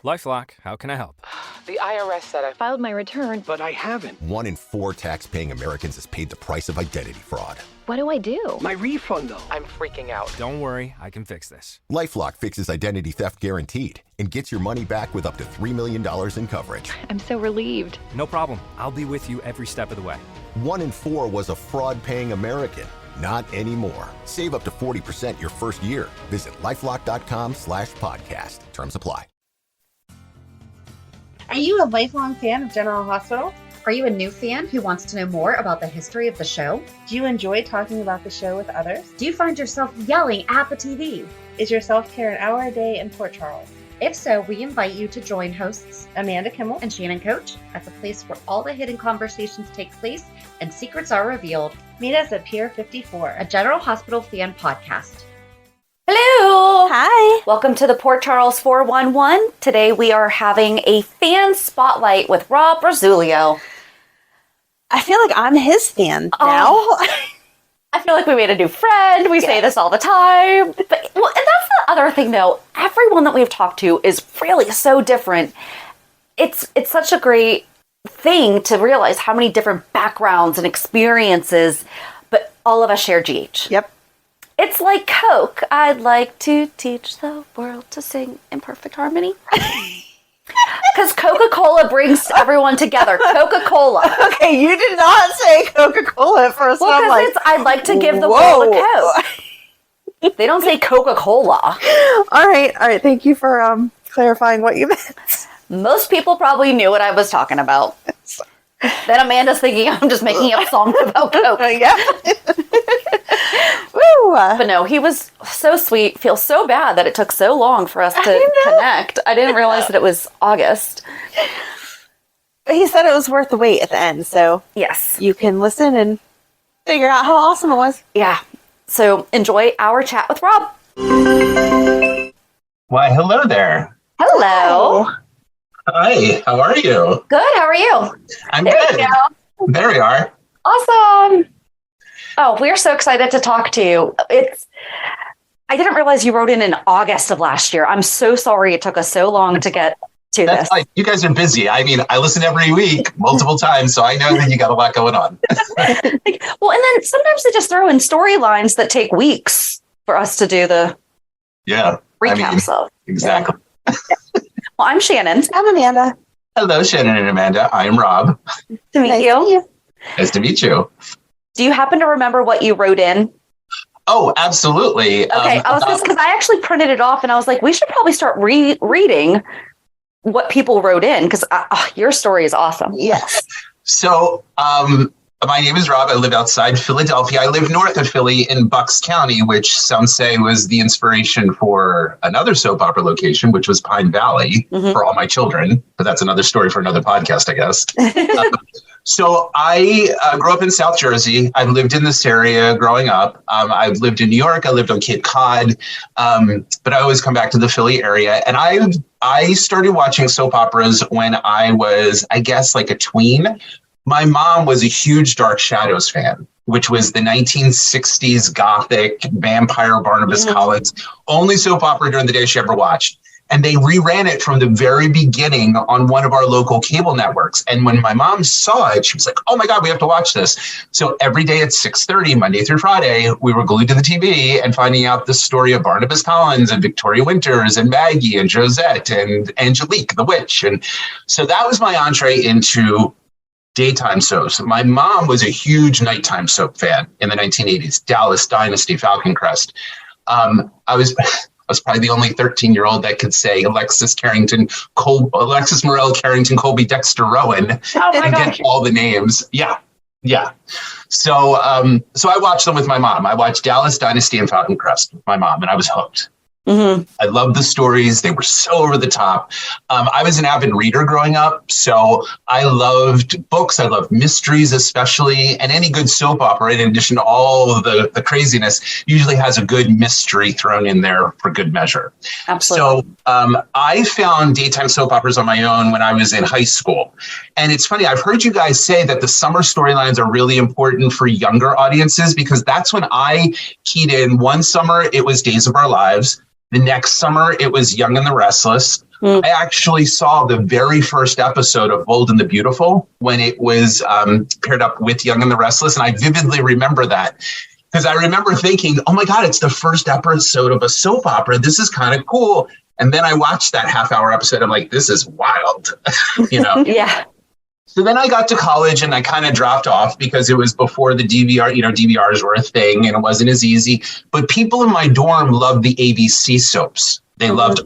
LifeLock, how can I help? The IRS said I filed my return, but I haven't. 1 in 4 tax-paying Americans has paid the price of identity fraud. What do I do? My refund, though. I'm freaking out. Don't worry, I can fix this. LifeLock fixes identity theft guaranteed and gets your money back with up to $3 million in coverage. I'm so relieved. No problem. I'll be with you every step of the way. 1 in 4 was a fraud-paying American. Not anymore. Save up to 40% your first year. Visit LifeLock.com/podcast. Terms apply. Are you a lifelong fan of General Hospital? Are you a new fan who wants to know more about the history of the show? Do you enjoy talking about the show with others? Do you find yourself yelling at the TV? Is your self-care an hour a day in Port Charles? If so, we invite you to join hosts Amanda Kimmel and Shannon Coach at the place where all the hidden conversations take place and secrets are revealed. Meet us at Pier 54, A General Hospital fan podcast. Hello! Hi! Welcome to the Port Charles 411. Today we are having a fan spotlight with Rob Rosiello. I feel like I'm his fan now. I feel like we made a new friend. We say this all the time. But and that's the other thing, though. Everyone that we've talked to is really so different. It's such a great thing to realize how many different backgrounds and experiences, but all of us share GH. Yep. It's like Coke. I'd like to teach the world to sing in perfect harmony. Because Coca-Cola brings everyone together. Coca-Cola. Okay, you did not say Coca-Cola at first. Well, because I'd like to give the world a Coke. They don't say Coca-Cola. All right. Thank you for clarifying what you meant. Most people probably knew what I was talking about. Then Amanda's thinking I'm just making up songs about Coke. Yeah. Woo! But no, he was so sweet. Feels so bad that it took so long for us to connect. I didn't realize that it was August. He said it was worth the wait at the end, so Yes. you can listen and figure out how awesome it was. Yeah. So enjoy our chat with Rob. Why, hello there. Hello. Hi, how are you? Good. How are you? I'm There good. we go. There we are. Awesome. Oh, we're so excited to talk to you. I didn't realize you wrote in August of last year. I'm so sorry it took us so long to get to That's this. like, you guys are busy. I mean, I listen every week, multiple times, so I know that you got a lot going on. Well, and then sometimes they just throw in storylines that take weeks for us to do the Yeah. recaps of. Exactly. Yeah. Well, I'm Shannon. I'm Amanda. Hello, Shannon and Amanda. I am Rob. To meet you. Nice to meet you. Do you happen to remember what you wrote in? Oh, absolutely. Okay, I was just because I actually printed it off and I was like, we should probably start reading what people wrote in because your story is awesome. Yes. So, my name is Rob. I live outside Philadelphia. I live north of Philly in Bucks County, which some say was the inspiration for another soap opera location, which was Pine Valley for all my children. But that's another story for another podcast, I guess. So I grew up in South Jersey. I've lived in this area growing up. I've lived in New York. I lived on Cape Cod. But I always come back to the Philly area. And I started watching soap operas when I was, I guess, like a tween. My mom was a huge Dark Shadows fan, which was the 1960s Gothic vampire Barnabas Collins, only soap opera during the day she ever watched. And they reran it from the very beginning on one of our local cable networks. And when my mom saw it, she was like, oh my God, we have to watch this. So every day at 6:30, Monday through Friday, we were glued to the TV and finding out the story of Barnabas Collins and Victoria Winters and Maggie and Josette and Angelique, the witch. And so that was my entree into daytime soaps. My mom was a huge nighttime soap fan in the 1980s, Dallas, Dynasty, Falcon Crest. I was probably the only 13-year-old that could say Alexis Morel, Carrington, Colby, Dexter, Rowan, and get all the names. Yeah. So I watched them with my mom. I watched Dallas, Dynasty, and Falcon Crest with my mom, and I was hooked. I loved the stories. They were so over the top. I was an avid reader growing up, so I loved books. I loved mysteries, especially, and any good soap opera, in addition to all of the craziness, usually has a good mystery thrown in there for good measure. Absolutely. So I found daytime soap operas on my own when I was in high school. And it's funny, I've heard you guys say that the summer storylines are really important for younger audiences because that's when I keyed in. One summer, it was Days of Our Lives. The next summer, it was Young and the Restless. I actually saw the very first episode of Bold and the Beautiful when it was paired up with Young and the Restless. And I vividly remember that because I remember thinking, oh my God, it's the first episode of a soap opera. This is kind of cool. And then I watched that half-hour episode. I'm like, this is wild, Yeah. So then I got to college and I kind of dropped off because it was before the DVR, DVRs were a thing and it wasn't as easy. But people in my dorm loved the ABC soaps. They loved,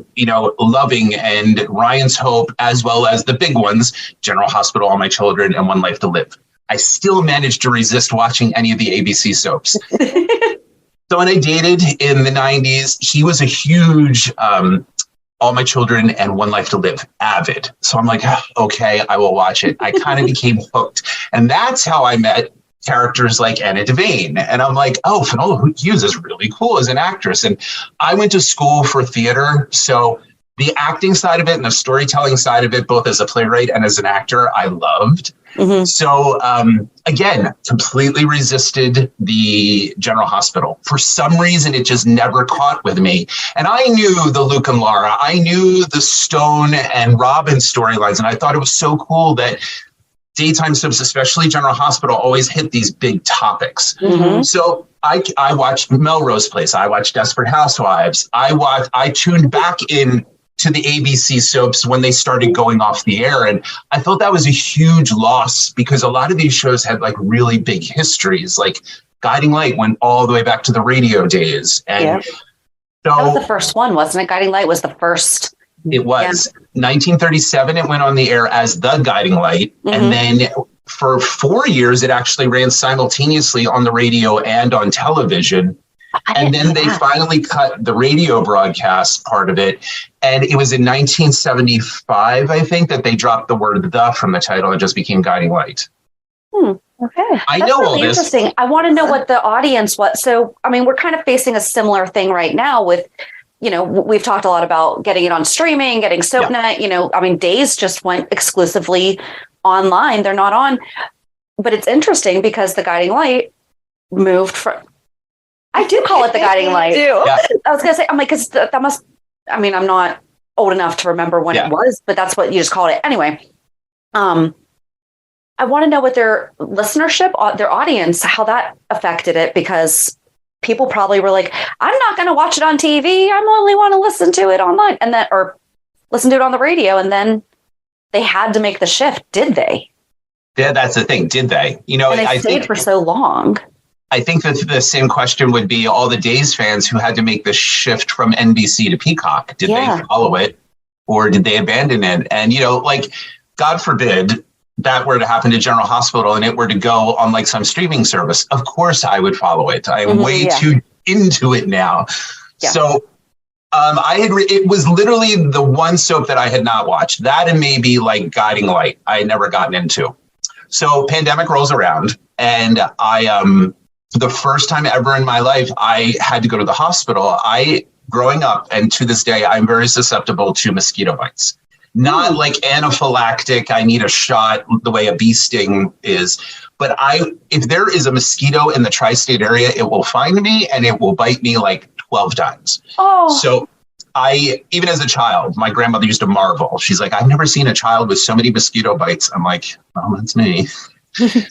Loving and Ryan's Hope, as well as the big ones, General Hospital, All My Children, and One Life to Live. I still managed to resist watching any of the ABC soaps. So when I dated in the 90s, he was a huge All My Children and One Life to Live avid. So I'm like, okay, I will watch it. I kind of became hooked. And that's how I met characters like Anna Devane. And I'm like, oh, Finola Hughes is really cool as an actress. And I went to school for theater. So the acting side of it and the storytelling side of it, both as a playwright and as an actor, I loved. Mm-hmm. So again, completely resisted the General Hospital. For some reason, it just never caught with me. And I knew the Luke and Laura, I knew the Stone and Robin storylines. And I thought it was so cool that daytime soaps, especially General Hospital, always hit these big topics. Mm-hmm. So I watched Melrose Place. I watched Desperate Housewives. I tuned back in to the ABC soaps when they started going off the air. And I thought that was a huge loss because a lot of these shows had like really big histories, like Guiding Light went all the way back to the radio days. And so that was the first one, wasn't it? Guiding Light was the first. It was 1937. It went on the air as The Guiding Light. Mm-hmm. And then for 4 years, it actually ran simultaneously on the radio and on television. And then they finally cut the radio broadcast part of it. And it was in 1975, I think, that they dropped the word "the" from the title and just became Guiding Light. Okay. I That's know really all this. Interesting. I want to know what the audience was. So, I mean, we're kind of facing a similar thing right now with, we've talked a lot about getting it on streaming, getting SoapNet, Days just went exclusively online. They're not on. But it's interesting because the Guiding Light moved from... I do call it the Guiding Light. Yeah. I was going to say, I'm like, because that must, I'm not old enough to remember when it was, but that's what you just called it. Anyway, I want to know what their listenership, their audience, how that affected it, because people probably were like, I'm not going to watch it on TV. I only want to listen to it online or listen to it on the radio. And then they had to make the shift. Did they? Yeah, that's the thing. Did they? And they stayed for so long. I think that the same question would be all the Days fans who had to make the shift from NBC to Peacock. Did they follow it or did they abandon it? And, God forbid that were to happen to General Hospital and it were to go on like some streaming service. Of course, I would follow it. I am way too into it now. Yeah. So it was literally the one soap that I had not watched. That and maybe like Guiding Light I had never gotten into. So pandemic rolls around and the first time ever in my life, I had to go to the hospital. Growing up, and to this day, I'm very susceptible to mosquito bites. Not like anaphylactic, I need a shot the way a bee sting is. But if there is a mosquito in the tri-state area, it will find me and it will bite me like 12 times. Oh. So even as a child, my grandmother used to marvel. She's like, I've never seen a child with so many mosquito bites. I'm like, well, that's me.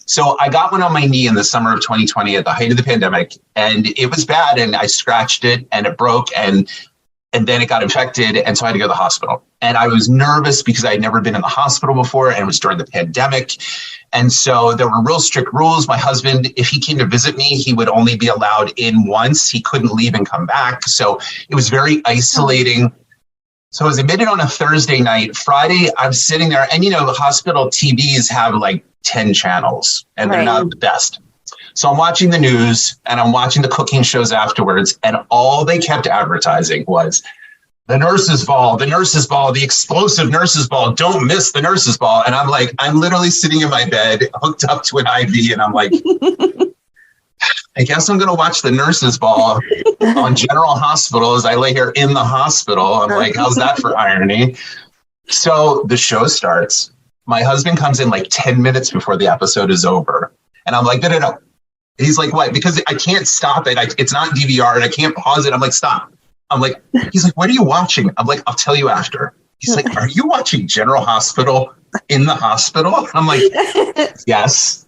So I got one on my knee in the summer of 2020 at the height of the pandemic, and it was bad. And I scratched it and it broke and then it got infected. And so I had to go to the hospital. And I was nervous because I had never been in the hospital before. And it was during the pandemic. And so there were real strict rules. My husband, if he came to visit me, he would only be allowed in once. He couldn't leave and come back. So it was very isolating. So I was admitted on a Thursday night. Friday, I'm sitting there and, the hospital TVs have like 10 channels and they're not the best. So I'm watching the news and I'm watching the cooking shows afterwards. And all they kept advertising was the nurse's ball, the explosive nurse's ball. Don't miss the nurse's ball. And I'm literally sitting in my bed hooked up to an IV. And I'm like, I guess I'm going to watch the nurse's ball on General Hospital as I lay here in the hospital. I'm like, how's that for irony? So the show starts. My husband comes in like 10 minutes before the episode is over. And I'm like, no. He's like, what? Because I can't stop it. It's not DVR and I can't pause it. I'm like, stop. I'm like, he's like, what are you watching? I'm like, I'll tell you after. He's like, are you watching General Hospital in the hospital? I'm like, yes.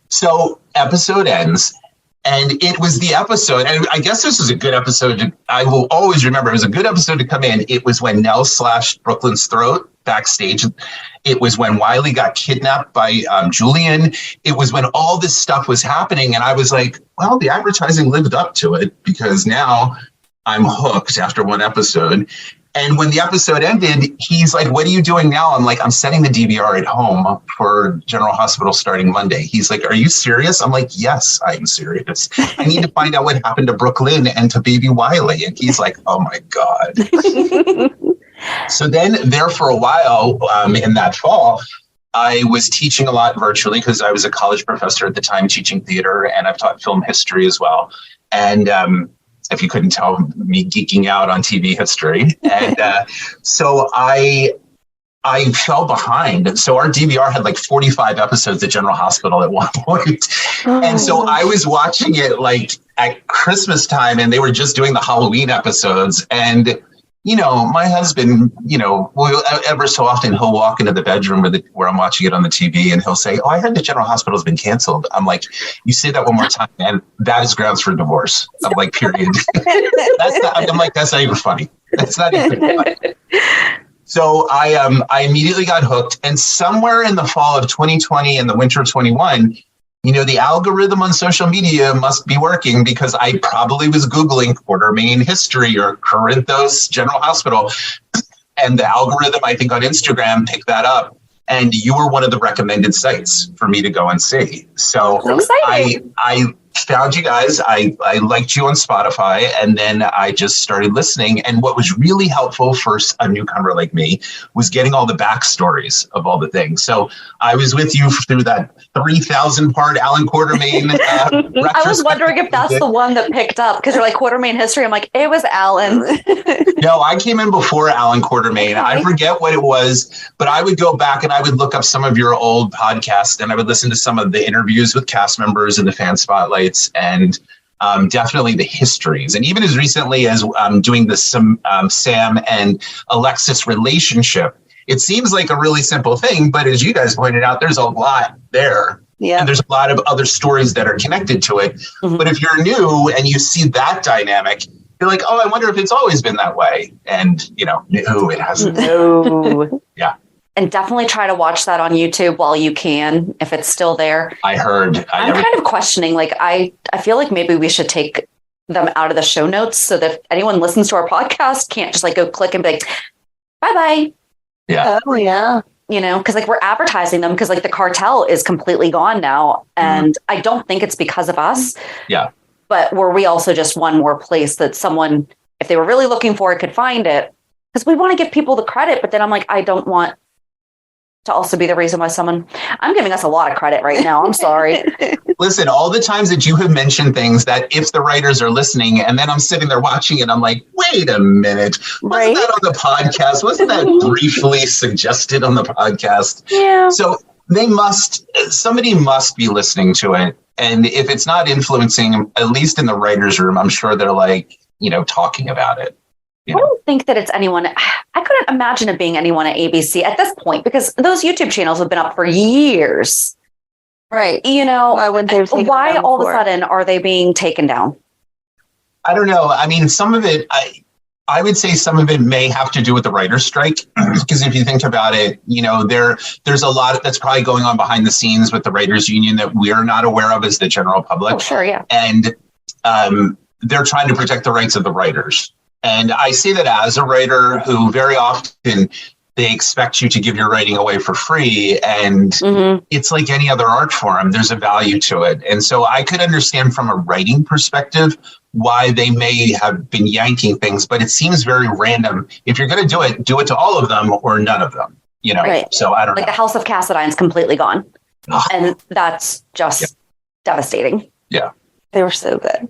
So episode ends. And it was the episode, and I guess this is a good episode. I will always remember it was a good episode to come in. It was when Nell slashed Brooklyn's throat backstage. It was when Wiley got kidnapped by Julian. It was when all this stuff was happening. And I was like, well, the advertising lived up to it because now I'm hooked after one episode. And when the episode ended, he's like, what are you doing now? I'm like, I'm setting the DVR at home for General Hospital starting Monday. He's like, are you serious? I'm like, yes, I'm serious. I need to find out what happened to Brooklyn and to baby Wiley. And he's like, oh my God. So then there for a while in that fall, I was teaching a lot virtually because I was a college professor at the time teaching theater, and I've taught film history as well. And if you couldn't tell, me geeking out on TV history. And so I fell behind. So our DVR had like 45 episodes at General Hospital at one point. And so I was watching it like at Christmas time, and they were just doing the Halloween episodes. And, you know, my husband, you know, ever so often he'll walk into the bedroom where I'm watching it on the TV, and he'll say, oh, I heard the General Hospital's been canceled. I'm like, you say that one more time, and that is grounds for divorce. I'm like, period. I'm like, that's not even funny. That's not even funny. So I immediately got hooked. And somewhere in the fall of 2020 and the winter of 21, you know, the algorithm on social media must be working because I probably was Googling Quartermain history or Corinthos General Hospital. And the algorithm, I think, on Instagram picked that up. And you were one of the recommended sites for me to go and see. So I found you guys. I liked you on Spotify, and then I just started listening. And what was really helpful for a newcomer like me was getting all the backstories of all the things. So I was with you through that 3,000 part Alan Quartermain. I was wondering if that's the one that picked up, because you're like Quartermain history. I'm like, it was Alan. No, I came in before Alan Quartermain. I forget what it was, but I would go back and I would look up some of your old podcasts, and I would listen to some of the interviews with cast members and the fan spotlights, and definitely the histories. And even as recently as doing the Sam and Alexis relationship, it seems like a really simple thing, but as you guys pointed out, there's a lot there. Yeah. And there's a lot of other stories that are connected to it. Mm-hmm. But if you're new and you see that dynamic, you're like, oh, I wonder if it's always been that way. And, you know, no, it hasn't. No. Yeah. And definitely try to watch that on YouTube while you can, if it's still there. I heard. I'm kind of questioning, like, I feel like maybe we should take them out of the show notes so that if anyone listens to our podcast can't just like go click and be like, bye-bye. Yeah. Oh, yeah. You know, because like we're advertising them because like the cartel is completely gone now. And I don't think it's because of us. Yeah. But were we also just one more place that someone, if they were really looking for it, could find it? Because we want to give people the credit, but then I'm like, I don't want to also be the reason why I'm giving us a lot of credit right now. I'm sorry. Listen, all the times that you have mentioned things that if the writers are listening, and then I'm sitting there watching it, I'm like, wait a minute. Wasn't that on the podcast? Wasn't that briefly suggested on the podcast? Yeah. So somebody must be listening to it. And if it's not influencing, at least in the writer's room, I'm sure they're like, you know, talking about it. I don't think that it's anyone. I couldn't imagine it being anyone at ABC at this point, because those YouTube channels have been up for years. Right. You know, why all of a sudden are they being taken down? I don't know. I mean, some of it, I would say some of it may have to do with the writer's strike, because if you think about it, you know, there's a lot that's probably going on behind the scenes with the writers union that we're not aware of as the general public. Oh, sure. Yeah. And they're trying to protect the rights of the writers. And I say that as a writer who very often they expect you to give your writing away for free. And it's like any other art form. There's a value to it. And so I could understand from a writing perspective why they may have been yanking things, but it seems very random. If you're going to do it to all of them or none of them, you know? Right. So I don't know. Like the House of Cassadine's completely gone. And that's just devastating. Yeah. They were so good.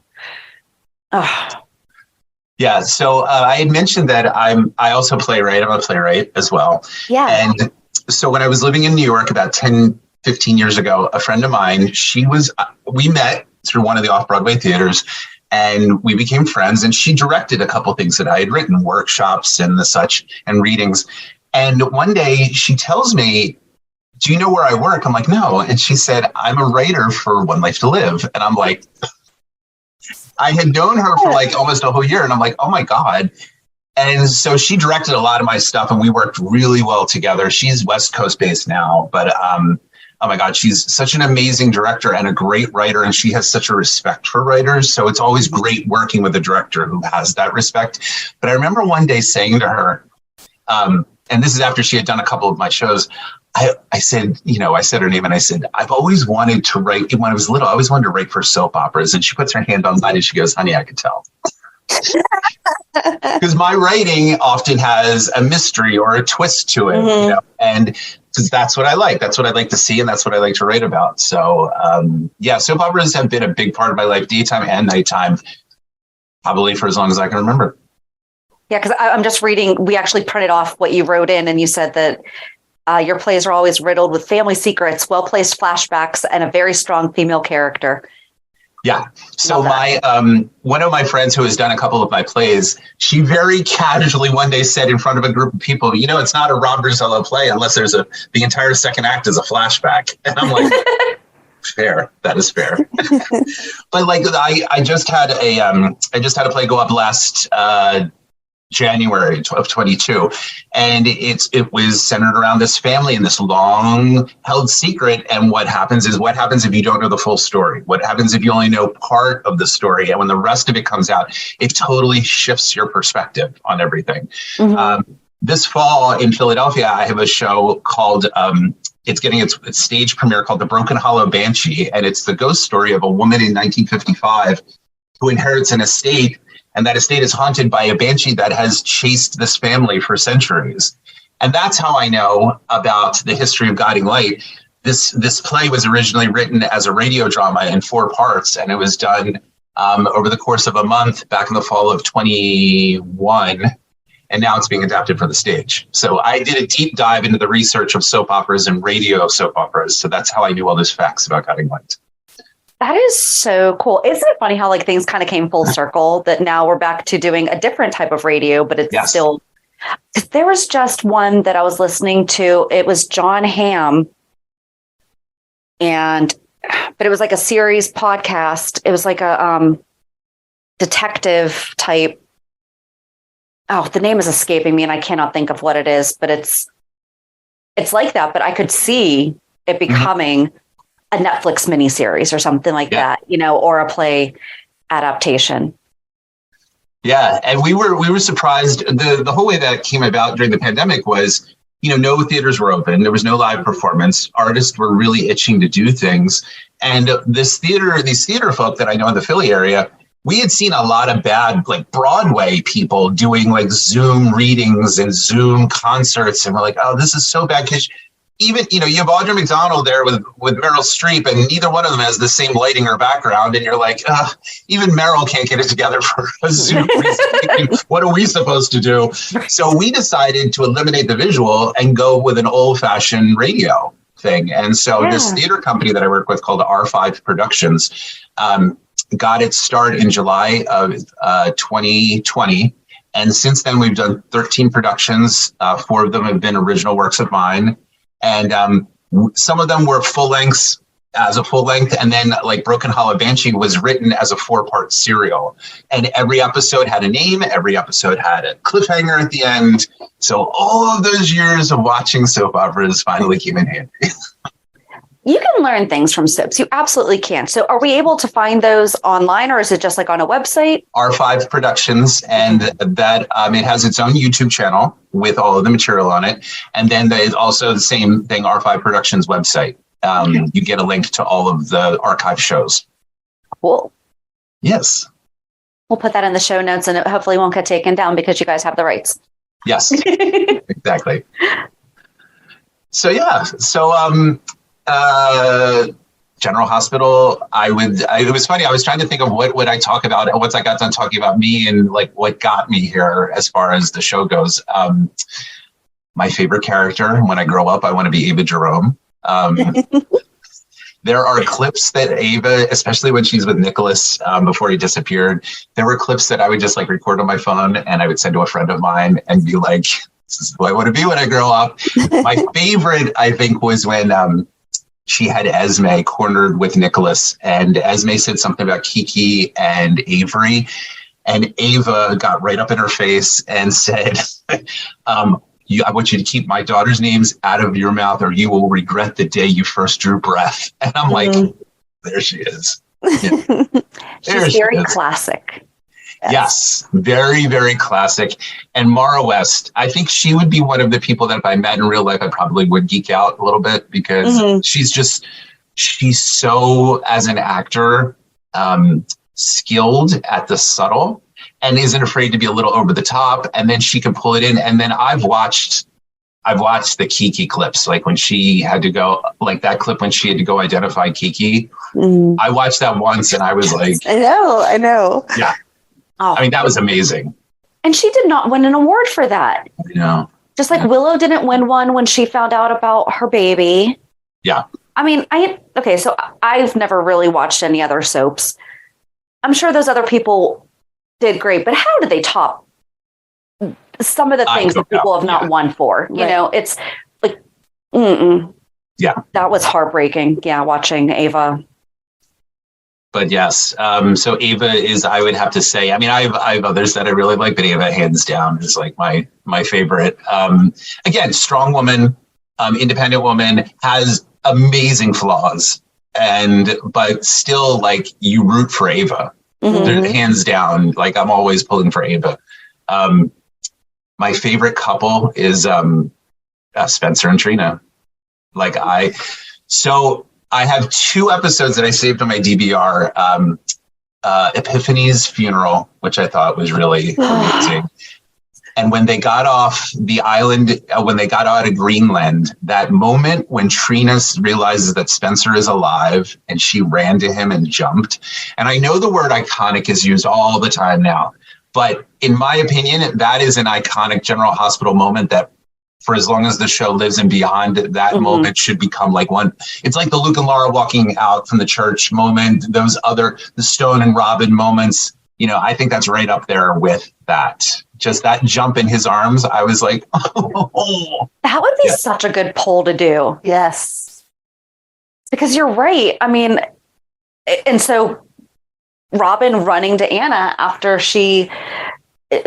Yeah, so I had mentioned that I also playwright. I'm a playwright as well. Yeah. And so when I was living in New York about 10, 15 years ago, a friend of mine, we met through one of the off-Broadway theaters, And we became friends, and she directed a couple things that I had written, workshops and the such, and readings. And one day she tells me, do you know where I work? I'm like, no. And she said, I'm a writer for One Life to Live. And I'm like, I had known her for like almost a whole year. And I'm like, oh my God. And so she directed a lot of my stuff, and we worked really well together. She's West Coast based now, but oh my God, she's such an amazing director and a great writer, and she has such a respect for writers. So it's always great working with a director who has that respect. But I remember one day saying to her, and this is after she had done a couple of my shows, I said, I said her name, and I said, I've always wanted to write, when I was little, I always wanted to write for soap operas. And she puts her hand on mine and she goes, honey, I could tell. Because my writing often has a mystery or a twist to it, and because that's what I like. That's what I like to see, and that's what I like to write about. So, soap operas have been a big part of my life, daytime and nighttime, probably for as long as I can remember. Yeah, because I'm just reading, we actually printed off what you wrote in, and you said that your plays are always riddled with family secrets, well-placed flashbacks, and a very strong female character. Yeah. So one of my friends who has done a couple of my plays, she very casually one day said in front of a group of people, it's not a Rob Rosiello play unless there's the entire second act is a flashback. And I'm like, fair. That is fair. But like, I just had a play go up last January of 22, and it was centered around this family and this long held secret. And what happens if you don't know the full story? What happens if you only know part of the story? And when the rest of it comes out, it totally shifts your perspective on everything. Mm-hmm. This fall in Philadelphia, I have a show called, it's getting its stage premiere, called The Broken Hollow Banshee. And it's the ghost story of a woman in 1955 who inherits an estate. And that estate is haunted by a banshee that has chased this family for centuries. And that's how I know about the history of Guiding Light. This play was originally written as a radio drama in 4 parts, and it was done over the course of a month back in the fall of 21. And now it's being adapted for the stage. So I did a deep dive into the research of soap operas and radio soap operas. So that's how I knew all those facts about Guiding Light. That is so cool. Isn't it funny how like things kind of came full circle, that now we're back to doing a different type of radio, but it's still, there was just one that I was listening to. It was John Hamm, but it was like a series podcast. It was like a detective type. Oh, the name is escaping me and I cannot think of what it is, but it's like that, but I could see it becoming a Netflix miniseries or something like that, or a play adaptation. Yeah. And we were surprised. The whole way that came about during the pandemic was, no theaters were open. There was no live performance. Artists were really itching to do things. And these theater folk that I know in the Philly area, we had seen a lot of bad, like Broadway people doing like Zoom readings and Zoom concerts. And we're like, oh, this is so bad. Because even, you have Audra McDonald there with Meryl Streep, and neither one of them has the same lighting or background. And you're like, even Meryl can't get it together for a Zoom presentation. What are we supposed to do? So we decided to eliminate the visual and go with an old-fashioned radio thing. And so this theater company that I work with called R5 Productions got its start in July of 2020. And since then, we've done 13 productions. 4 of them have been original works of mine. And some of them were full length, and then like Broken Hollow Banshee was written as a 4-part serial. And every episode had a name, every episode had a cliffhanger at the end. So all of those years of watching soap operas finally came in handy. You can learn things from soaps. You absolutely can. So are we able to find those online, or is it just like on a website? R5 Productions, and that it has its own YouTube channel with all of the material on it. And then there's also the same thing, R5 Productions website. You get a link to all of the archive shows. Cool. Yes. We'll put that in the show notes, and it hopefully won't get taken down because you guys have the rights. Yes, exactly. So, General Hospital, it was funny. I was trying to think of what would I talk about once I got done talking about me and like what got me here as far as the show goes. My favorite character when I grow up, I want to be Ava Jerome. There are clips that Ava, especially when she's with Nicholas before he disappeared, there were clips that I would just like record on my phone and I would send to a friend of mine and be like, this is who I want to be when I grow up. My favorite, I think, was when she had Esme cornered with Nicholas, and Esme said something about Kiki and Avery, and Ava got right up in her face and said, I want you to keep my daughter's names out of your mouth or you will regret the day you first drew breath. And I'm like, there she is. Yeah. She's very classic. Yes, very, very classic. And Mara West, I think she would be one of the people that if I met in real life, I probably would geek out a little bit because she's so, as an actor, skilled at the subtle and isn't afraid to be a little over the top. And then she can pull it in. And then I've watched the Kiki clips, like when she had to go, like that clip when she had to go identify Kiki. I watched that once and I was like, I know. Yeah. Oh. I mean, that was amazing. And she did not win an award for that. You know, just like Willow didn't win one when she found out about her baby. Yeah. I mean, so I've never really watched any other soaps. I'm sure those other people did great, but how did they top some of the things that people have not won for? You know, it's like, yeah, that was heartbreaking. Yeah, watching Ava. But yes, so Ava is, I would have to say, I mean, I have others that I really like, but Ava hands down is like my favorite. Again, strong woman, independent woman, has amazing flaws, but still, like, you root for Ava. Hands down, like I'm always pulling for Ava. My favorite couple is Spencer and Trina. I have 2 episodes that I saved on my DVR. Epiphany's funeral, which I thought was really amazing. And when they got off the island, when they got out of Greenland, that moment when Trina realizes that Spencer is alive and she ran to him and jumped. And I know the word iconic is used all the time now, but in my opinion, that is an iconic General Hospital moment that for as long as the show lives and beyond, that moment should become like one. It's like the Luke and Laura walking out from the church moment, the Stone and Robin moments. You know, I think that's right up there with that. Just that jump in his arms. I was like, oh. That would be such a good poll to do. Yes. Because you're right. I mean, and so Robin running to Anna after she,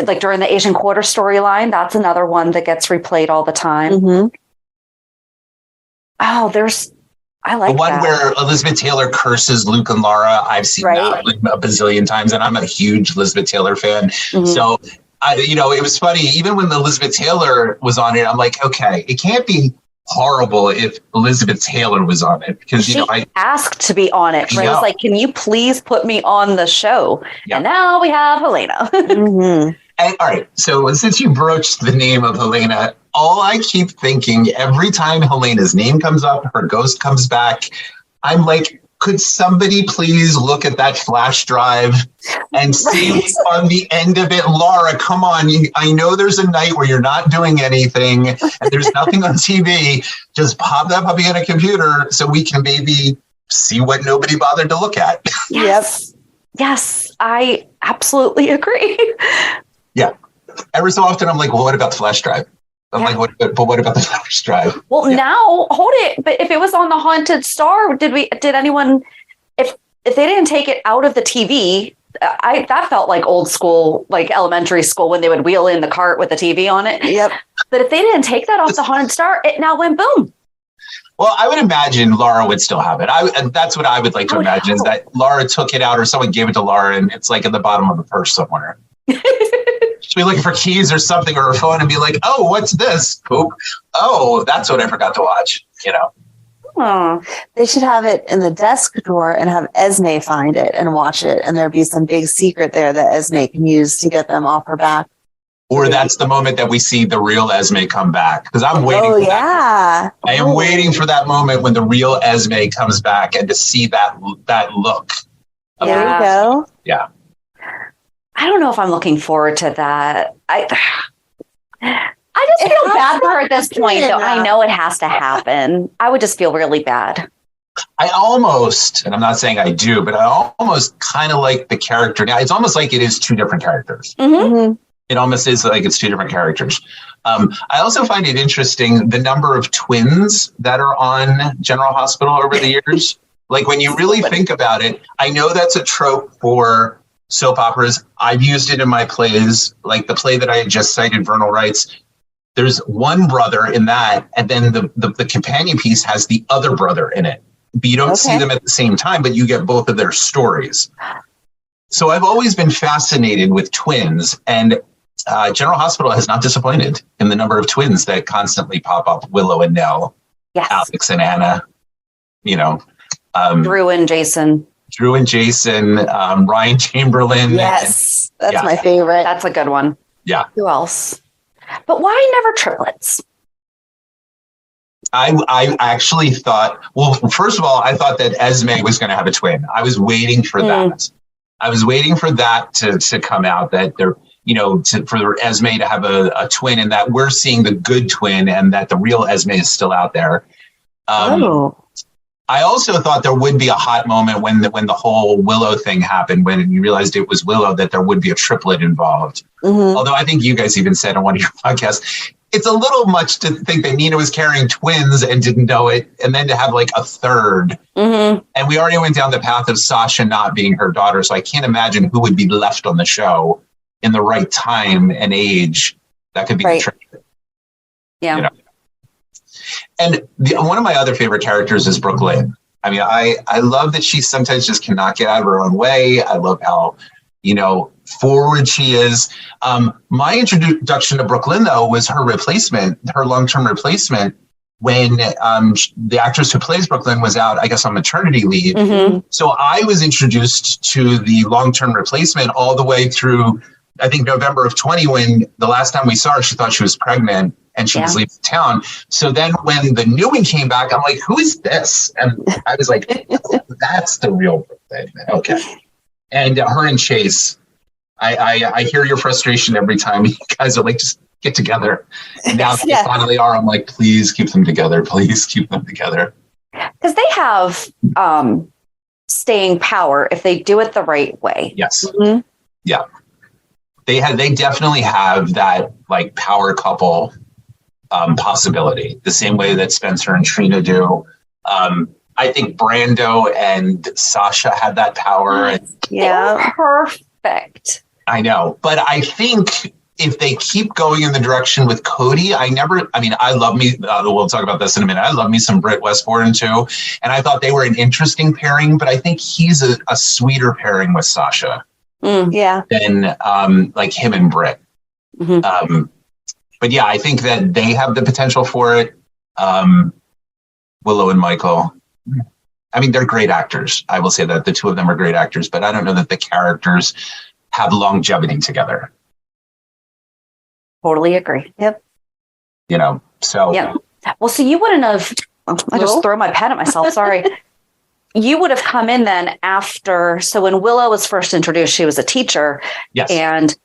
like during the Asian Quarter storyline, that's another one that gets replayed all the time. Oh, I like the one that. where Elizabeth Taylor curses Luke and Laura. I've seen that like a bazillion times, and I'm a huge Elizabeth Taylor fan. So, it was funny. Even when Elizabeth Taylor was on it, I'm like, okay, it can't be horrible if Elizabeth Taylor was on it because she asked to be on it. Right? I was like, can you please put me on the show? And now we have Helena. And, all right. So since you broached the name of Helena, all I keep thinking every time Helena's name comes up, her ghost comes back, I'm like, could somebody please look at that flash drive and see on the end of it, Laura, come on. I know there's a night where you're not doing anything and there's nothing on TV. Just pop that puppy on a computer so we can maybe see what nobody bothered to look at. Yes, I absolutely agree. Yeah. Every so often, I'm like, well, what about the flash drive? I'm like, what about the flash drive? Well, now hold it. But if it was on the Haunted Star, did anyone, if they didn't take it out of the TV, that felt like old school, like elementary school when they would wheel in the cart with the TV on it. Yep. But if they didn't take that off the Haunted Star, it now went boom. Well, I would imagine Laura would still have it. And that's what I would like to imagine is that Laura took it out or someone gave it to Laura and it's like at the bottom of a purse somewhere. She'd be looking for keys or something or her phone and be like, oh, what's this? Poop. Oh, that's what I forgot to watch, They should have it in the desk drawer and have Esme find it and watch it. And there'd be some big secret there that Esme can use to get them off her back. Or that's the moment that we see the real Esme come back. Because I'm waiting for that. I am waiting for that moment when the real Esme comes back and to see that look. There you go. Yeah. I don't know if I'm looking forward to that. I just feel bad for her at this point, though. I know it has to happen. I would just feel really bad. I almost, and I'm not saying I do, but I almost kind of like the character. Now, it's almost like it is two different characters. Mm-hmm. It almost is like it's two different characters. I also find it interesting the number of twins that are on General Hospital over the years. Like when you really think about it, I know that's a trope for soap operas. I've used it in my plays, like the play that I had just cited, Vernal Rights. There's one brother in that, and then the companion piece has the other brother in it. But you don't see them at the same time, but you get both of their stories. So I've always been fascinated with twins, and General Hospital has not disappointed in the number of twins that constantly pop up. Willow and Nell, Yes. Alex and Anna, Drew and Jason. Ryan Chamberlain. Yes, that's my favorite. That's a good one. Yeah. Who else? But why never triplets? I actually thought, well, first of all, I thought that Esme was going to have a twin. I was waiting for that. I was waiting for that to come out, that they're, for Esme to have a twin, and that we're seeing the good twin and that the real Esme is still out there. I also thought there would be a hot moment when the whole Willow thing happened, when you realized it was Willow, that there would be a triplet involved. Mm-hmm. Although I think you guys even said on one of your podcasts, it's a little much to think that Nina was carrying twins and didn't know it, and then to have like a third. Mm-hmm. And we already went down the path of Sasha not being her daughter, so I can't imagine who would be left on the show in the right time and age that could be the triplet. Yeah. And one of my other favorite characters is Brooklyn. I mean, I love that she sometimes just cannot get out of her own way. I love how, forward she is. My introduction to Brooklyn, though, was her replacement, her long-term replacement, when the actress who plays Brooklyn was out, I guess, on maternity leave. Mm-hmm. So I was introduced to the long-term replacement all the way through, I think, November of 20, when the last time we saw her, she thought she was pregnant and she was leaving town. So then when the new one came back, I'm like, who is this? And I was like, that's the real Brooklyn. Okay. And her and Chase, I hear your frustration every time you guys are like, just get together. And now that they finally are, I'm like, please keep them together. Please keep them together. Because they have staying power if they do it the right way. Yes. Mm-hmm. Yeah. They definitely have that like power couple possibility, the same way that Spencer and Trina do. I think Brando and Sasha had that power. And Perfect. I know. But I think if they keep going in the direction with Cody, I love me, we'll talk about this in a minute. I love me some Britt Westbourne too. And I thought they were an interesting pairing, but I think he's a sweeter pairing with Sasha. Than like him and Britt. Mm-hmm. But yeah, I think that they have the potential for it. Willow and Michael. I mean, they're great actors. I will say that the two of them are great actors, but I don't know that the characters have longevity together. Totally agree. Yep. So. Yeah. Well, so you wouldn't have, I just throw my pen at myself. Sorry. You would have come in then after. So when Willow was first introduced, she was a teacher. Yes. And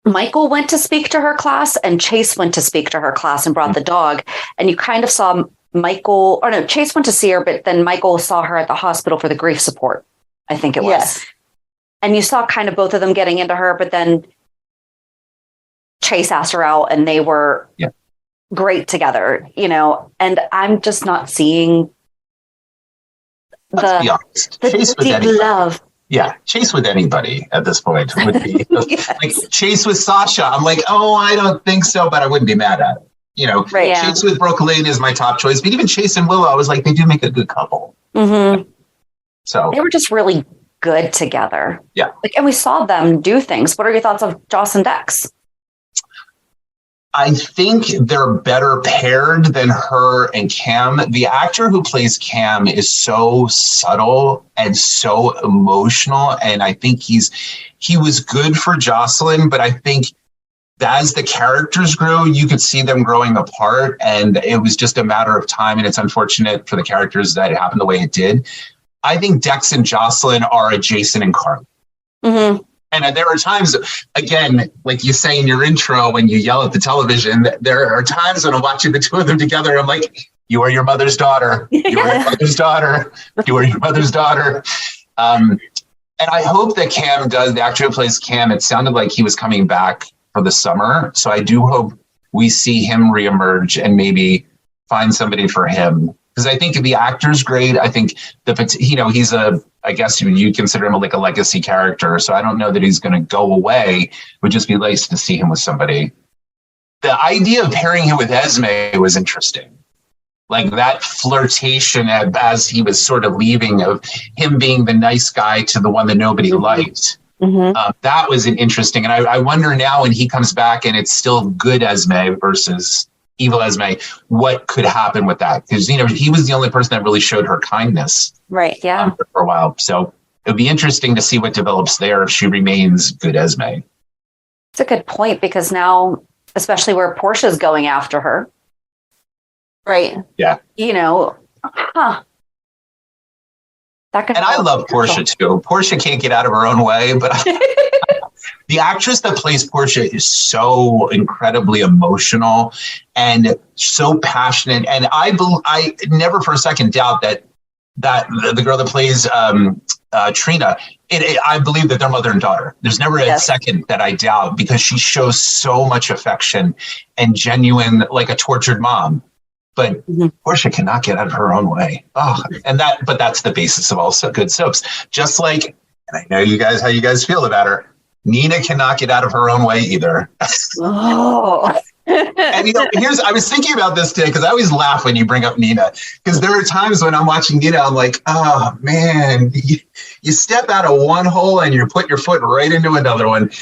Michael went to speak to her class and Chase went to speak to her class and brought the dog. And you kind of saw Chase went to see her, but then Michael saw her at the hospital for the grief support, I think it was. Yes. And you saw kind of both of them getting into her, but then Chase asked her out and they were great together, and I'm just not seeing the deep love. Yeah, Chase with anybody at this point would be like Chase with Sasha. I'm like, I don't think so, but I wouldn't be mad at it. Chase with Brooklyn is my top choice, but even Chase and Willow, I was like, they do make a good couple. Mm-hmm. So they were just really good together. Yeah, and we saw them do things. What are your thoughts of Joss and Dex? I think they're better paired than her and Cam. The actor who plays Cam is so subtle and so emotional, and I think he was good for Jocelyn, but I think as the characters grew, you could see them growing apart, and it was just a matter of time, and it's unfortunate for the characters that it happened the way it did. I think Dex and Jocelyn are a Jason and Carly. Mm-hmm. And there are times, again, like you say in your intro, when you yell at the television, there are times when I'm watching the two of them together, I'm like, You are your mother's daughter. You are your mother's daughter. You are your mother's daughter. And I hope that Cam does, the actor who plays Cam, it sounded like he was coming back for the summer. So I do hope we see him reemerge and maybe find somebody for him. Because I think the actor's great. I think he's I guess you'd consider him like a legacy character. So I don't know that he's going to go away. It would just be nice to see him with somebody. The idea of pairing him with Esme was interesting. Like that flirtation as he was sort of leaving, of him being the nice guy to the one that nobody liked. That was an interesting. And I wonder now when he comes back and it's still good Esme versus evil Esme, what could happen with that? Because, he was the only person that really showed her kindness. Right. Yeah. For a while. So it would be interesting to see what develops there if she remains good Esme. It's a good point, because now, especially where Portia's going after her. Right. Yeah. That could. And I love Portia too. Portia can't get out of her own way, but the actress that plays Portia is so incredibly emotional and so passionate. And I never for a second doubt that the girl that plays Trina, I believe that they're mother and daughter. There's never a second that I doubt, because she shows so much affection and genuine, like a tortured mom. But Portia cannot get out of her own way. But that's the basis of all good soaps. Just like, and I know how you guys feel about her, Nina cannot get out of her own way either. Oh. And I was thinking about this today, because I always laugh when you bring up Nina, because there are times when I'm watching Nina, I'm like, oh man, you step out of one hole and you put your foot right into another one.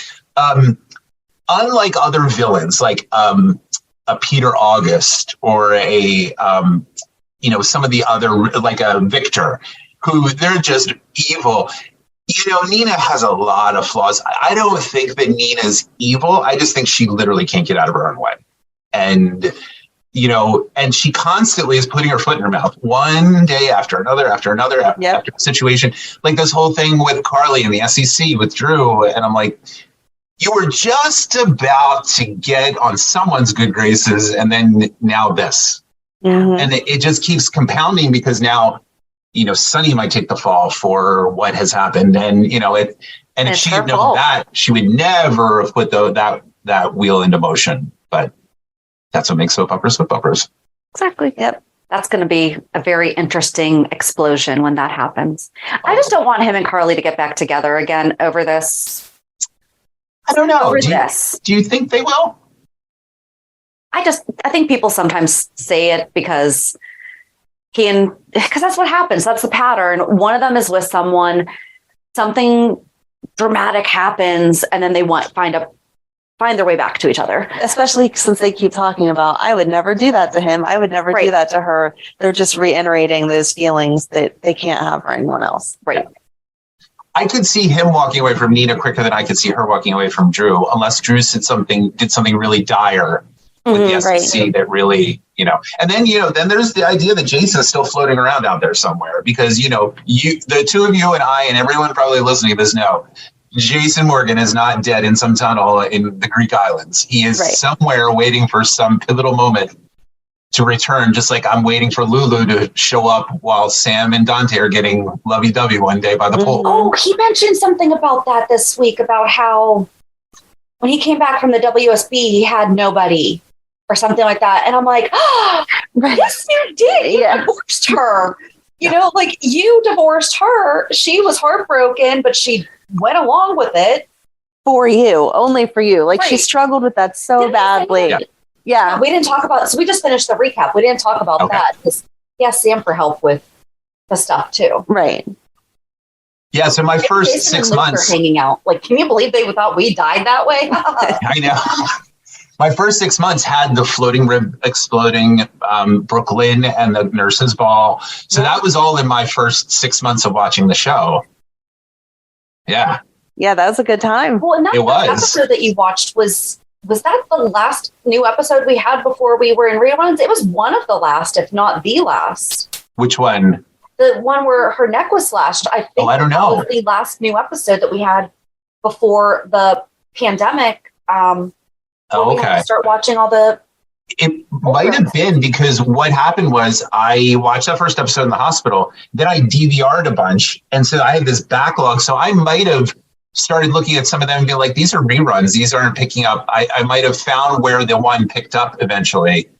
Unlike other villains, like a Peter August or some of the other, like a Victor, who they're just evil. Nina has a lot of flaws. I don't think that Nina's evil. I just think she literally can't get out of her own way. And, and she constantly is putting her foot in her mouth one day after another, after a situation. Like this whole thing with Carly and the SEC with Drew. And I'm like, you were just about to get on someone's good graces, and then now this. And it just keeps compounding, because now, Sunny might take the fall for what has happened. And, if she had known that, she would never have put that wheel into motion. But that's what makes soap operas. Exactly. Yep. That's going to be a very interesting explosion when that happens. I just don't want him and Carly to get back together again over this. I don't know. Do you think they will? I think people sometimes say it because that's what happens. That's the pattern. One of them is with someone, something dramatic happens, and then they find their way back to each other. Especially since they keep talking about, I would never do that to him. I would never do that to her. They're just reiterating those feelings that they can't have for anyone else. Right. I could see him walking away from Nina quicker than I could see her walking away from Drew, unless Drew did something really dire with the SEC that really, and then, then there's the idea that Jason's still floating around out there somewhere, because, the two of you and I and everyone probably listening to this know, Jason Morgan is not dead in some tunnel in the Greek islands. He is somewhere waiting for some pivotal moment to return, just like I'm waiting for Lulu to show up while Sam and Dante are getting lovey-dovey one day by the pool. Oh, he mentioned something about that this week, about how when he came back from the WSB, he had nobody or something like that. And I'm like, yes, you did. You divorced her. You divorced her. She was heartbroken, but she went along with it. For you, only for you. Like she struggled with that so badly. Yeah. We didn't talk about, so we just finished the recap. We didn't talk about that. He asked Sam for help with the stuff too. Right. Yeah. So my first 6 months hanging out. Like, can you believe they thought we died that way? I know. My first 6 months had the floating rib exploding, Brooklyn and the nurses ball. So that was all in my first 6 months of watching the show. Yeah. Yeah. That was a good time. Well, and that episode that you watched was that the last new episode we had before we were in reruns? It was one of the last, if not the last. Which one? The one where her neck was slashed. I think I don't know. That was the last new episode that we had before the pandemic. We had to start watching all the It might have been because what happened was I watched that first episode in the hospital. Then I DVR'd a bunch. And so I had this backlog. So I might have started looking at some of them and be like, these are reruns. These aren't picking up. I might have found where the one picked up eventually,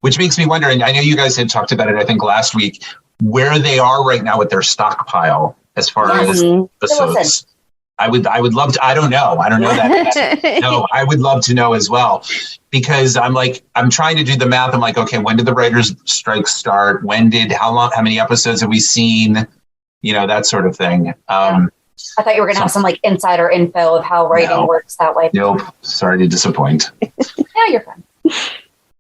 which makes me wonder. And I know you guys had talked about it, I think, last week, where they are right now with their stockpile as far as episodes. I would love to. I don't know that. No, I would love to know as well, because I'm trying to do the math. I'm like, okay, when did the writers' strike start? How many episodes have we seen? That sort of thing. I thought you were going to have some insider info of how writing works that way. Nope. Sorry to disappoint. Yeah, you're fine.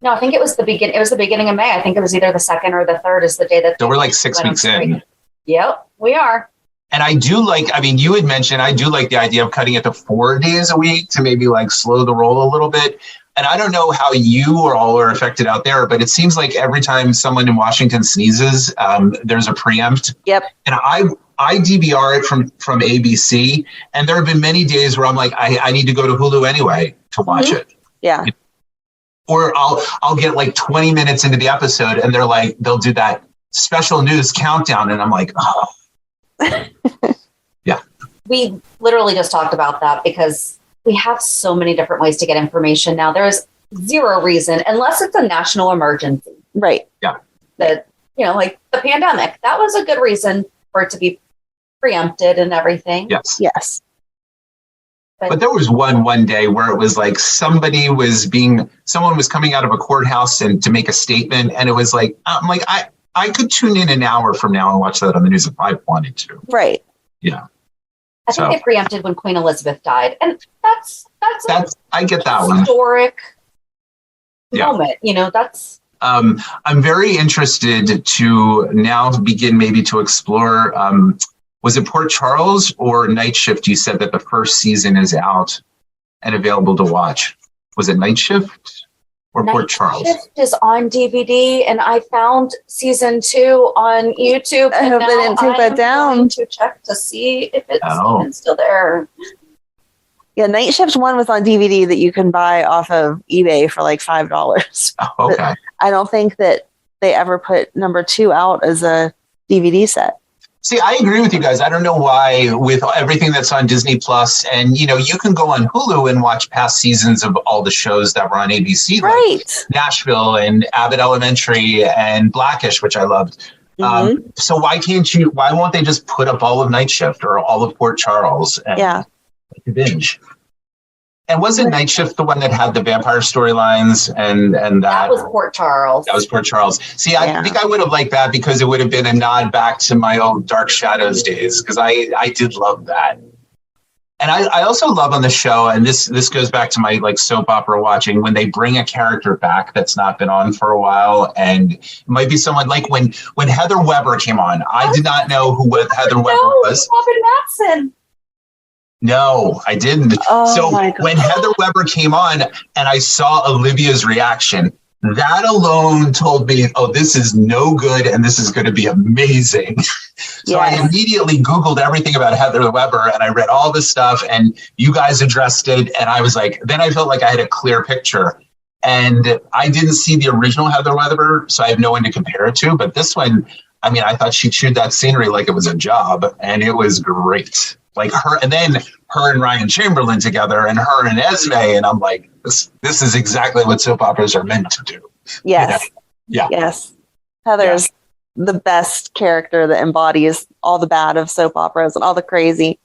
No, I think it was the beginning. It was the beginning of May. I think it was either the 2nd or the 3rd is the day that. So we're 6 weeks in. Yep, we are. And I do you had mentioned, I do like the idea of cutting it to 4 days a week to maybe slow the roll a little bit. And I don't know how you all are affected out there, but it seems like every time someone in Washington sneezes, there's a preempt. Yep. And I DVR it from ABC. And there have been many days where I'm like, I need to go to Hulu anyway to watch it. Yeah. Or I'll get 20 minutes into the episode and they'll do that special news countdown. And I'm like, oh. Yeah. We literally just talked about that because we have so many different ways to get information now. There's zero reason, unless it's a national emergency. Right. Yeah. That, the pandemic, that was a good reason for it to be preempted and everything. Yes. Yes. But there was one day where it was someone was coming out of a courthouse and to make a statement. And it was I could tune in an hour from now and watch that on the news if I wanted to. Right. Yeah. I think they preempted when Queen Elizabeth died. And that's I get that one. Historic moment. That's. I'm very interested to now begin maybe to explore, was it Port Charles or Night Shift? You said that the first season is out and available to watch. Was it Night Shift? Or Port Charles. Night Shift is on DVD, and I found season 2 on YouTube. I hope they didn't take that down. To check to see if it's even still there. Yeah, Night Shift 1 was on DVD that you can buy off of eBay for $5. Oh, okay. But I don't think that they ever put number 2 out as a DVD set. See, I agree with you guys. I don't know why, with everything that's on Disney Plus, and you can go on Hulu and watch past seasons of all the shows that were on ABC, right? Like Nashville and Abbott Elementary and Blackish, which I loved. So why won't they just put up all of Night Shift or all of Port Charles and binge? And wasn't Night Shift the one that had the vampire storylines and that was Port Charles? That was Port Charles. See, I think I would have liked that because it would have been a nod back to my old Dark Shadows days, because I did love that. And I also love on the show, and this goes back to my soap opera watching, when they bring a character back that's not been on for a while, and it might be someone like when Heather Weber came on. I did not know who Heather Weber was. Robin Matson. No, I didn't. Oh, so when Heather Weber came on and I saw Olivia's reaction, that alone told me, oh, this is no good and this is going to be amazing. So I immediately Googled everything about Heather Weber and I read all this stuff and you guys addressed it. And I was then I felt like I had a clear picture. And I didn't see the original Heather Weber, so I have no one to compare it to. But this one, I thought she chewed that scenery like it was a job, and it was great. Her, and then her and Ryan Chamberlain together, and her and Esme, and I'm like, this is exactly what soap operas are meant to do. Yes. Yeah. Yes. Heather's the best character that embodies all the bad of soap operas and all the crazy.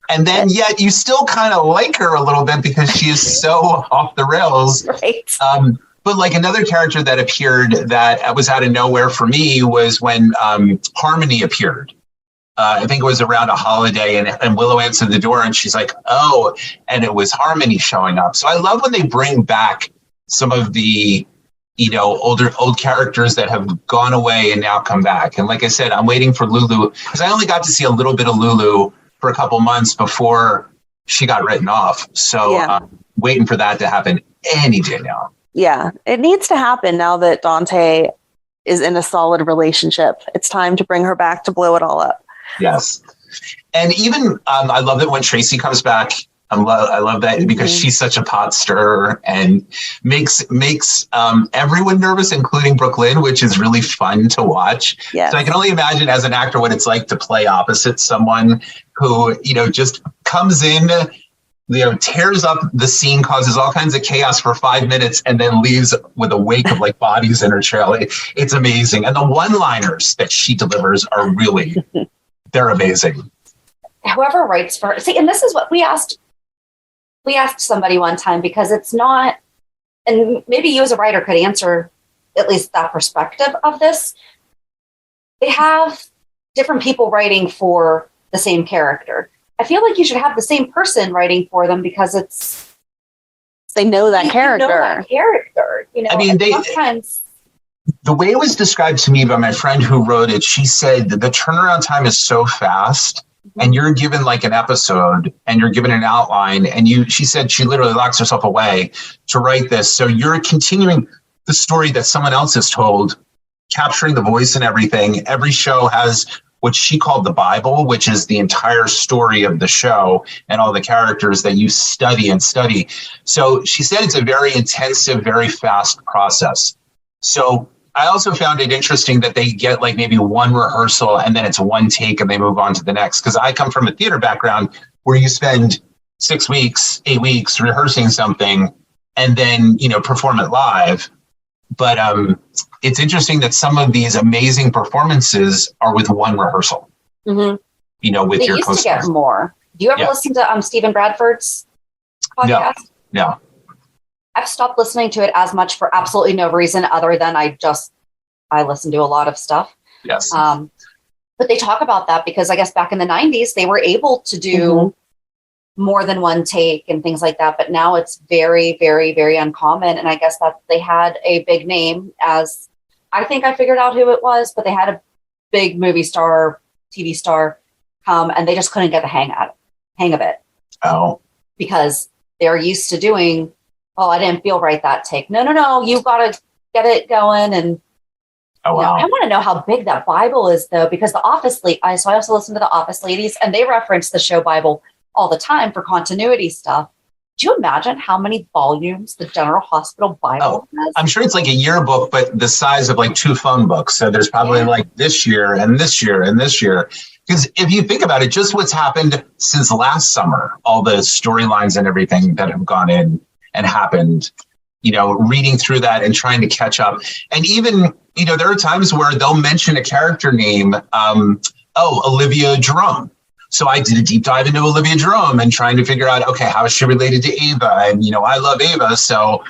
And then yet you still kind of like her a little bit because she is so off the rails. Right. But another character that appeared that was out of nowhere for me was when Harmony appeared. I think it was around a holiday and Willow answered the door and she's like, oh, and it was Harmony showing up. So I love when they bring back some of the, old characters that have gone away and now come back. And like I said, I'm waiting for Lulu because I only got to see a little bit of Lulu for a couple months before she got written off. So waiting for that to happen any day now. Yeah, it needs to happen now that Dante is in a solid relationship. It's time to bring her back to blow it all up. Yes. And even I love it when Tracy comes back. I love that because she's such a pot stirrer and makes everyone nervous, including Brooklyn, which is really fun to watch. Yes. So I can only imagine as an actor what it's like to play opposite someone who, just comes in, tears up the scene, causes all kinds of chaos for 5 minutes, and then leaves with a wake of like bodies in her trail. It's amazing. And the one-liners that she delivers are really, they're amazing. Whoever writes for her, see, and this is what we asked somebody one time, because it's not, and maybe you as a writer could answer at least that perspective of this. They have different people writing for the same character. I feel like you should have the same person writing for them because they know that character. I mean, sometimes the way it was described to me by my friend who wrote it, she said that the turnaround time is so fast. And you're given like an episode and you're given an outline, and she said she literally locks herself away to write this. So you're continuing the story that someone else has told, capturing the voice and everything. Every show has what she called the Bible, which is the entire story of the show and all the characters that you study and study. So she said it's a very intensive, very fast process. So I also found it interesting that they get like maybe one rehearsal and then it's one take and they move on to the next. Because I come from a theater background where you spend 6 weeks, 8 weeks rehearsing something and then, perform it live. But it's interesting that some of these amazing performances are with one rehearsal, with they your used co-stars. to get more. Do you ever listen to Stephen Bradford's podcast? No. I've stopped listening to it as much for absolutely no reason other than I listen to a lot of stuff. Yes. But they talk about that because I guess back in the 90s, they were able to do more than one take and things like that. But now it's very, very, very uncommon. And I guess that they had a big name, as I think I figured out who it was, but they had a big movie star, TV star come, and they just couldn't get the hang of it. Oh. Because they're used to doing, I didn't feel right that take. No, you've got to get it going. And oh, wow. I want to know how big that Bible is, though, because the Office, so I also listen to the Office ladies, and they reference the show Bible all the time for continuity stuff. Do you imagine how many volumes the General Hospital Bible has? I'm sure it's like a yearbook, but the size of like 2 phone books. So there's probably like this year and this year and this year. Because if you think about it, just what's happened since last summer, all the storylines and everything that have gone in and happened, reading through that and trying to catch up. And even, there are times where they'll mention a character name, Olivia Jerome. So I did a deep dive into Olivia Jerome and trying to figure out, okay, how is she related to Ava? And, I love Ava. So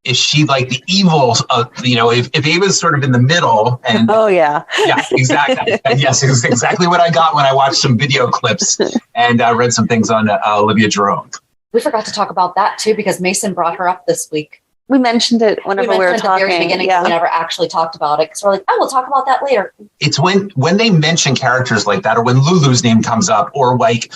is she like the evil, if Ava's sort of in the middle and. Oh, yeah. Yeah, exactly. And yes, it's exactly what I got when I watched some video clips and read some things on Olivia Jerome. We forgot to talk about that, too, because Mason brought her up this week. We mentioned it whenever we were talking. At the very beginning, we never actually talked about it because we're like, we'll talk about that later. It's when they mention characters like that, or when Lulu's name comes up, or like,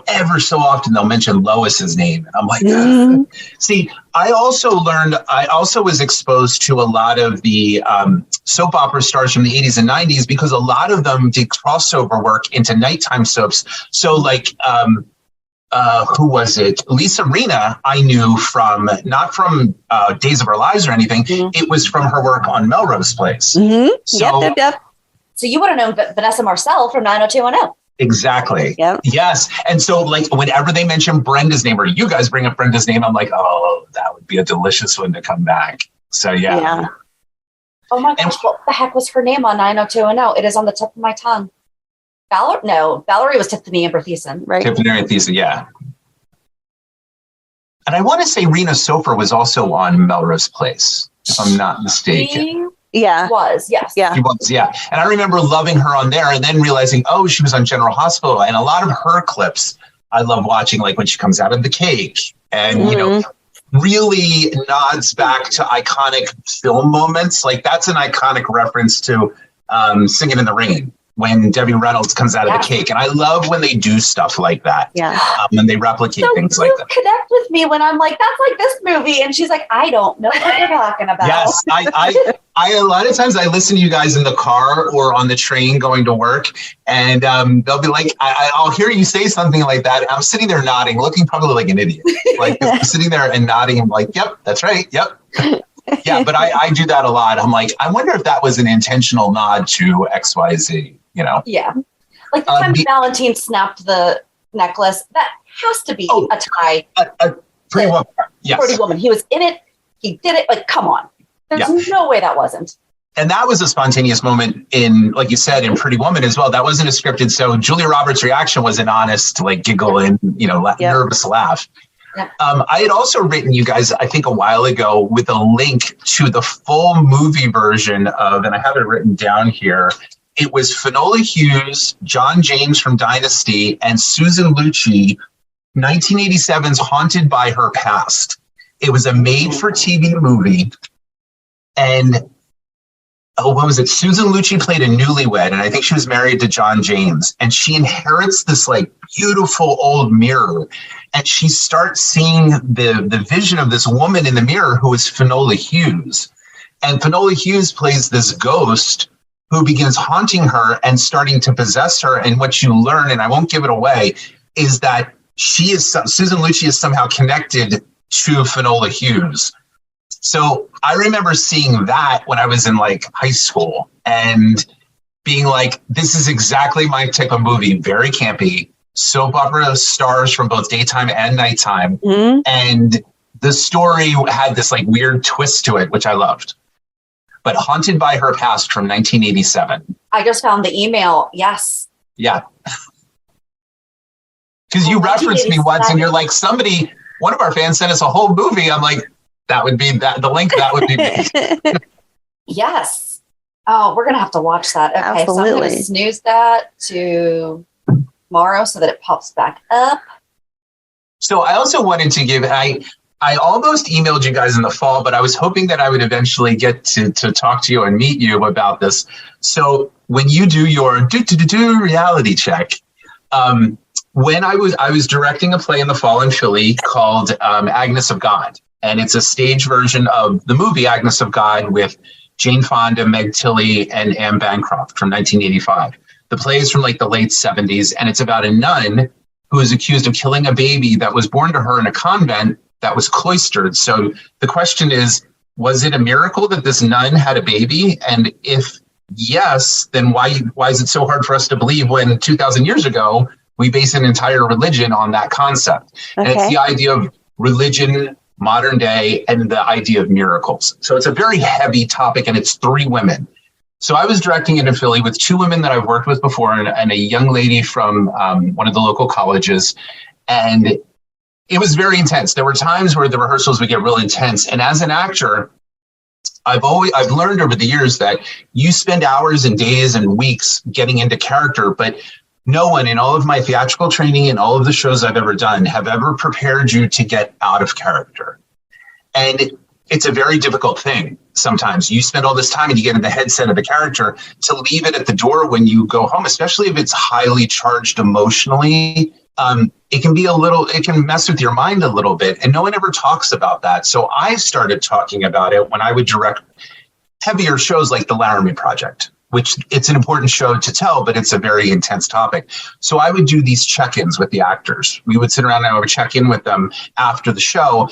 ever so often they'll mention Lois's name. And I'm like, See, I also was exposed to a lot of the soap opera stars from the 80s and 90s because a lot of them did crossover work into nighttime soaps. So like, who was it? Lisa Rinna, I knew not from Days of Our Lives or anything. It was from her work on Melrose Place. So, Yep. So you would have known Vanessa Marcel from 90210. Exactly. Yep. Yes. And so like whenever they mention Brenda's name or you guys bring up Brenda's name, I'm like, that would be a delicious one to come back. So yeah. Oh my gosh, what the heck was her name on 90210? It is on the tip of my tongue. Valerie was Tiffany Amber Thiessen, right? Tiffany Amber Thiessen, yeah. And I want to say Rena Sofer was also on Melrose Place, if I'm not mistaken. Was, yes. Yeah. She was, yeah. And I remember loving her on there and then realizing, she was on General Hospital. And a lot of her clips I love watching, like when she comes out of the cake and, really nods back to iconic film moments. Like that's an iconic reference to Singing in the Rain. when Debbie Reynolds comes out of Yeah. the cake. And I love when they do stuff like that. Yeah. When they replicate So things you like that. connect with me when I'm like, that's like this movie. And she's like, I don't know what you're talking about. Yes, I a lot of times I listen to you guys in the car or on the train going to work, and they'll be like, I'll hear you say something like that. And I'm sitting there nodding, looking probably like an idiot, like I'm sitting there and nodding. I'm like, yep, that's right, yep. Yeah, but I do that a lot. I'm like, I wonder if that was an intentional nod to XYZ, you know? Yeah. Like the time Valentine snapped the necklace, that has to be a tie. A Pretty Woman. Yes. Pretty Woman. He was in it. He did it. Like, come on. There's no way that wasn't. And that was a spontaneous moment in, like you said, in Pretty Woman as well. That wasn't a scripted. So Julia Roberts' reaction was an honest, like, giggle and, nervous laugh. Yeah. I had also written you guys, I think a while ago, with a link to the full movie version of, and I have it written down here. It was Finola Hughes, John James from Dynasty, and Susan Lucci, 1987's Haunted by Her Past. It was a made-for-TV movie. And, what was it? Susan Lucci played a newlywed, and I think she was married to John James. And she inherits this, like, beautiful old mirror. And she starts seeing the vision of this woman in the mirror who is Finola Hughes. And Finola Hughes plays this ghost who begins haunting her and starting to possess her. And what you learn, and I won't give it away, is that Susan Lucci is somehow connected to Finola Hughes. So I remember seeing that when I was in like high school and being like, this is exactly my type of movie, very campy, soap opera stars from both daytime and nighttime. Mm-hmm. And the story had this like weird twist to it, which I loved. But Haunted by Her Past from 1987. I just found the email. Yes. Yeah. Because you referenced me once and you're like, one of our fans sent us a whole movie. I'm like, that would be that. The link, that would be me. Yes. Oh, we're going to have to watch that. Okay. Absolutely. So I'm going to snooze that to tomorrow so that it pops back up. So I also wanted to give, I almost emailed you guys in the fall, but I was hoping that I would eventually get to talk to you and meet you about this. So when you do your reality check, when I was directing a play in the fall in Philly called Agnes of God. And it's a stage version of the movie Agnes of God with Jane Fonda, Meg Tilly, and Anne Bancroft from 1985. The play is from like the late 70s, and it's about a nun who is accused of killing a baby that was born to her in a convent that was cloistered. So the question is, was it a miracle that this nun had a baby? And if yes, then why is it so hard for us to believe when 2,000 years ago, we base an entire religion on that concept? Okay. And it's the idea of religion, modern day, and the idea of miracles. So it's a very heavy topic, and it's 3 women. So I was directing it in Philly with 2 women that I've worked with before and a young lady from one of the local colleges. And it was very intense. There were times where the rehearsals would get really intense. And as an actor, I've learned over the years that you spend hours and days and weeks getting into character, but no one in all of my theatrical training and all of the shows I've ever done have ever prepared you to get out of character. And it's a very difficult thing. Sometimes you spend all this time and you get in the headset of the character to leave it at the door when you go home, especially if it's highly charged emotionally. It can mess with your mind a little bit, and no one ever talks about that. So I started talking about it when I would direct heavier shows like The Laramie Project, which it's an important show to tell, but it's a very intense topic. So I would do these check-ins with the actors. We would sit around and I would check in with them after the show.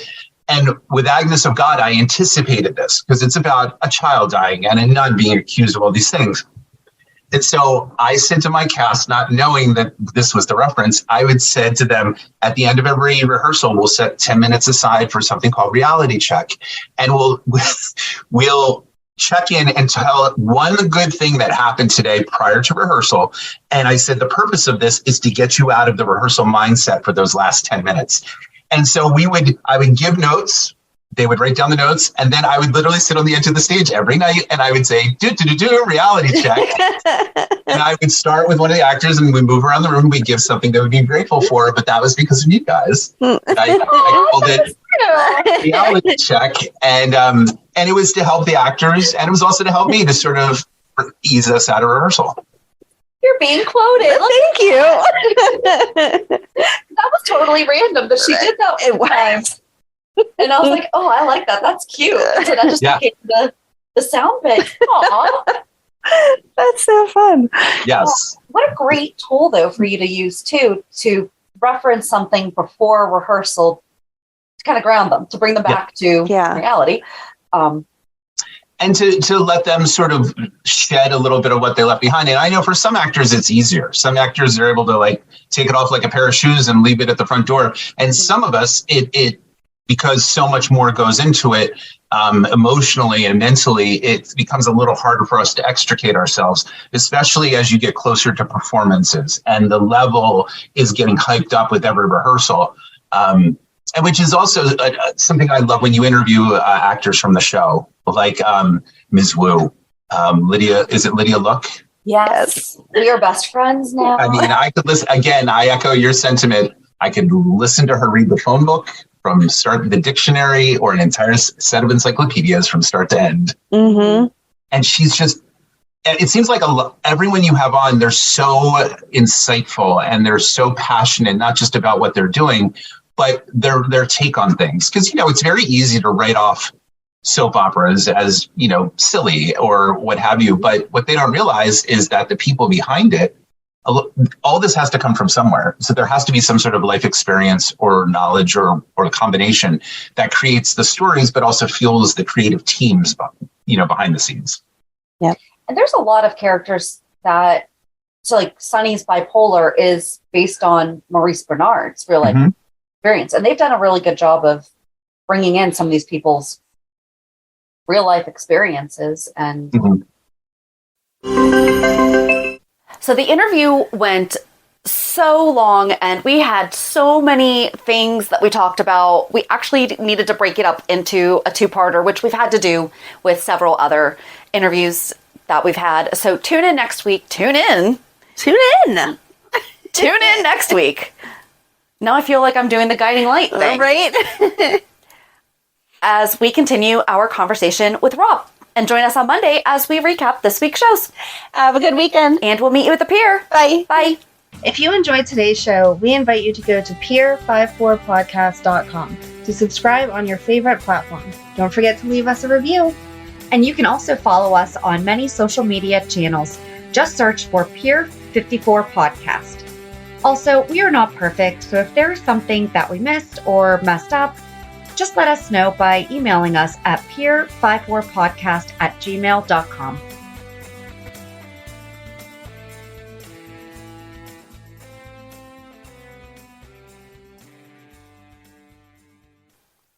And with Agnes of God, I anticipated this because it's about a child dying and a nun being accused of all these things. And so I said to my cast, not knowing that this was the reference, I would say to them at the end of every rehearsal, we'll set 10 minutes aside for something called reality check. And we'll check in and tell one good thing that happened today prior to rehearsal. And I said, the purpose of this is to get you out of the rehearsal mindset for those last 10 minutes. And so I would give notes. They would write down the notes, and then I would literally sit on the edge of the stage every night, and I would say, do reality check. And I would start with one of the actors, and we'd move around the room. We'd give something that would be grateful for, but that was because of you guys. And I called it reality check, and it was to help the actors, and it was also to help me to sort of ease us out of rehearsal. You're being quoted. Thank you. That was totally random, but she did that It one time. And I was like, oh, I like that. That's cute. So that just became the sound bit. Aw. That's so fun. Yes. What a great tool, though, for you to use, too, to reference something before rehearsal to kind of ground them, to bring them back to reality. And to let them sort of shed a little bit of what they left behind. And I know for some actors, it's easier. Some actors are able to like take it off like a pair of shoes and leave it at the front door. And some of us, it because so much more goes into it, emotionally and mentally, it becomes a little harder for us to extricate ourselves, especially as you get closer to performances and the level is getting hyped up with every rehearsal. And which is also something I love when you interview actors from the show, like Ms. Wu, Lydia. Is it Lydia Look? Yes. We are best friends now. I mean, I could listen again. I echo your sentiment. I could listen to her read the phone book from start the dictionary or an entire set of encyclopedias from start to end. Mm-hmm. And she's just, it seems like everyone you have on, they're so insightful and they're so passionate, not just about what they're doing, but their take on things. Because, you know, it's very easy to write off soap operas as, you know, silly or what have you. But what they don't realize is that the people behind it, all this has to come from somewhere. So there has to be some sort of life experience or knowledge or a combination that creates the stories, but also fuels the creative teams, you know, behind the scenes. Yep. And there's a lot of characters that, so like Sunny's bipolar is based on Maurice Bernard's real life experience. And they've done a really good job of bringing in some of these people's real life experiences. And so the interview went so long and we had so many things that we talked about. We actually needed to break it up into a two-parter, which we've had to do with several other interviews that we've had. So tune in next week. Tune in next week. Now I feel like I'm doing the guiding light thing. Right? As we continue our conversation with Rob. And join us on Monday as we recap this week's shows. Have a good weekend. And we'll meet you at the pier. Bye. Bye. If you enjoyed today's show, we invite you to go to pier54podcast.com to subscribe on your favorite platform. Don't forget to leave us a review. And you can also follow us on many social media channels. Just search for Pier 54 Podcast. Also, we are not perfect, so if there is something that we missed or messed up, just let us know by emailing us at pier54podcast@gmail.com.